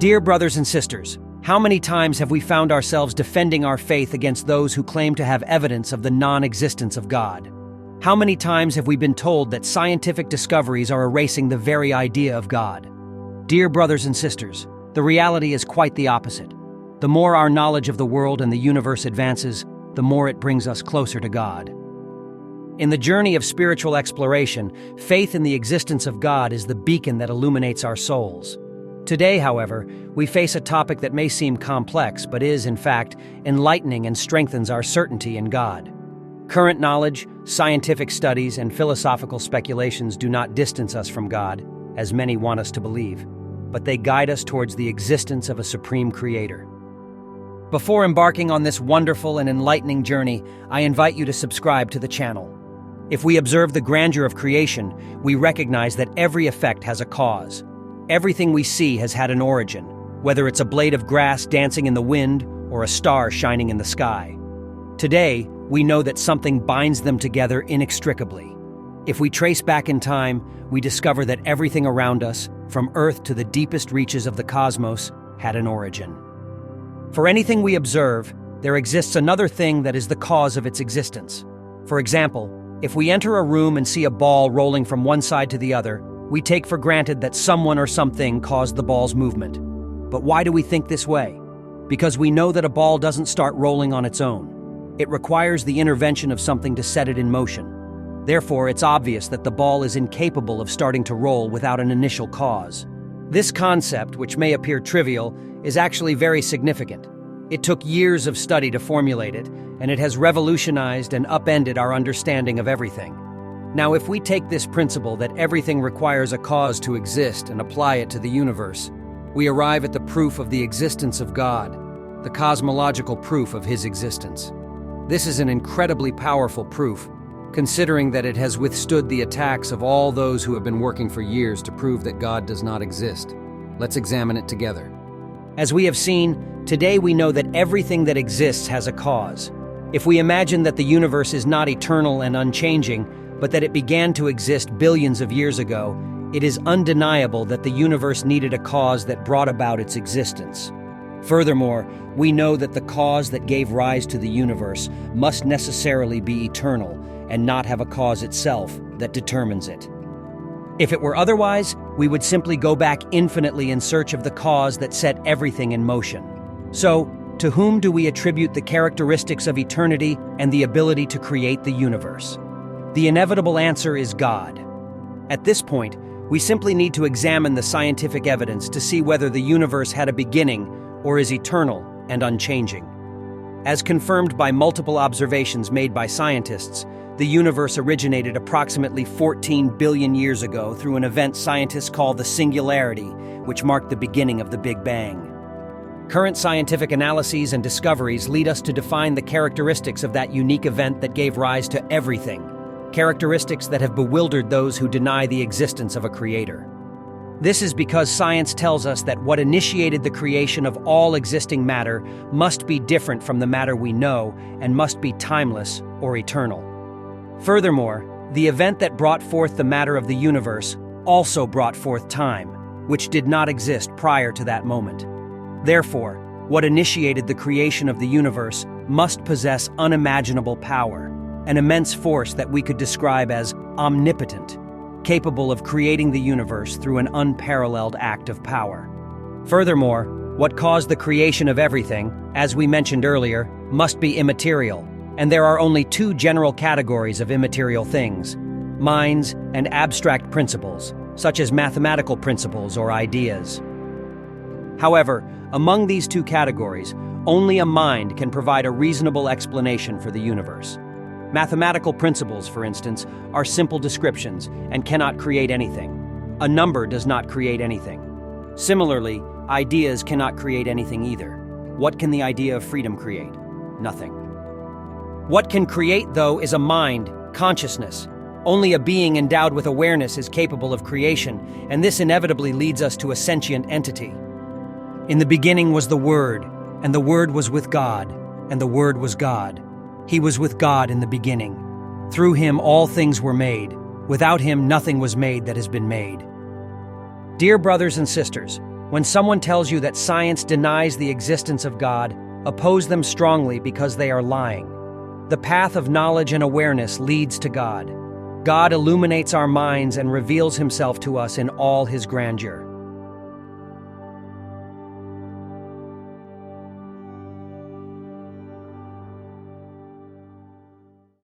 Dear brothers and sisters, how many times have we found ourselves defending our faith against those who claim to have evidence of the non-existence of God? How many times have we been told that scientific discoveries are erasing the very idea of God? Dear brothers and sisters, the reality is quite the opposite. The more our knowledge of the world and the universe advances, the more it brings us closer to God. In the journey of spiritual exploration, faith in the existence of God is the beacon that illuminates our souls. Today, however, we face a topic that may seem complex, but is, in fact, enlightening and strengthens our certainty in God. Current knowledge, scientific studies, and philosophical speculations do not distance us from God, as many want us to believe, but they guide us towards the existence of a supreme creator. Before embarking on this wonderful and enlightening journey, I invite you to subscribe to the channel. If we observe the grandeur of creation, we recognize that every effect has a cause. Everything we see has had an origin, whether it's a blade of grass dancing in the wind or a star shining in the sky. Today, we know that something binds them together inextricably. If we trace back in time, we discover that everything around us, from Earth to the deepest reaches of the cosmos, had an origin. For anything we observe, there exists another thing that is the cause of its existence. For example, if we enter a room and see a ball rolling from one side to the other, we take for granted that someone or something caused the ball's movement. But why do we think this way? Because we know that a ball doesn't start rolling on its own. It requires the intervention of something to set it in motion. Therefore, it's obvious that the ball is incapable of starting to roll without an initial cause. This concept, which may appear trivial, is actually very significant. It took years of study to formulate it, and it has revolutionized and upended our understanding of everything. Now, if we take this principle that everything requires a cause to exist and apply it to the universe, we arrive at the proof of the existence of God, the cosmological proof of His existence. This is an incredibly powerful proof, considering that it has withstood the attacks of all those who have been working for years to prove that God does not exist. Let's examine it together. As we have seen, today we know that everything that exists has a cause. If we imagine that the universe is not eternal and unchanging, but that it began to exist billions of years ago, it is undeniable that the universe needed a cause that brought about its existence. Furthermore, we know that the cause that gave rise to the universe must necessarily be eternal and not have a cause itself that determines it. If it were otherwise, we would simply go back infinitely in search of the cause that set everything in motion. So, to whom do we attribute the characteristics of eternity and the ability to create the universe? The inevitable answer is God. At this point, we simply need to examine the scientific evidence to see whether the universe had a beginning or is eternal and unchanging. As confirmed by multiple observations made by scientists, the universe originated approximately 14 billion years ago through an event scientists call the singularity, which marked the beginning of the Big Bang. Current scientific analyses and discoveries lead us to define the characteristics of that unique event that gave rise to everything. Characteristics that have bewildered those who deny the existence of a creator. This is because science tells us that what initiated the creation of all existing matter must be different from the matter we know and must be timeless or eternal. Furthermore, the event that brought forth the matter of the universe also brought forth time, which did not exist prior to that moment. Therefore, what initiated the creation of the universe must possess unimaginable power, an immense force that we could describe as omnipotent, capable of creating the universe through an unparalleled act of power. Furthermore, what caused the creation of everything, as we mentioned earlier, must be immaterial, and there are only two general categories of immaterial things: minds and abstract principles, such as mathematical principles or ideas. However, among these two categories, only a mind can provide a reasonable explanation for the universe. Mathematical principles, for instance, are simple descriptions and cannot create anything. A number does not create anything. Similarly, ideas cannot create anything either. What can the idea of freedom create? Nothing. What can create, though, is a mind, consciousness. Only a being endowed with awareness is capable of creation, and this inevitably leads us to a sentient entity. In the beginning was the Word, and the Word was with God, and the Word was God. He was with God in the beginning. Through Him all things were made. Without Him nothing was made that has been made. Dear brothers and sisters, When someone tells you that science denies the existence of God, oppose them strongly because they are lying. The path of knowledge and awareness leads to God. God illuminates our minds and reveals himself to us in all his grandeur.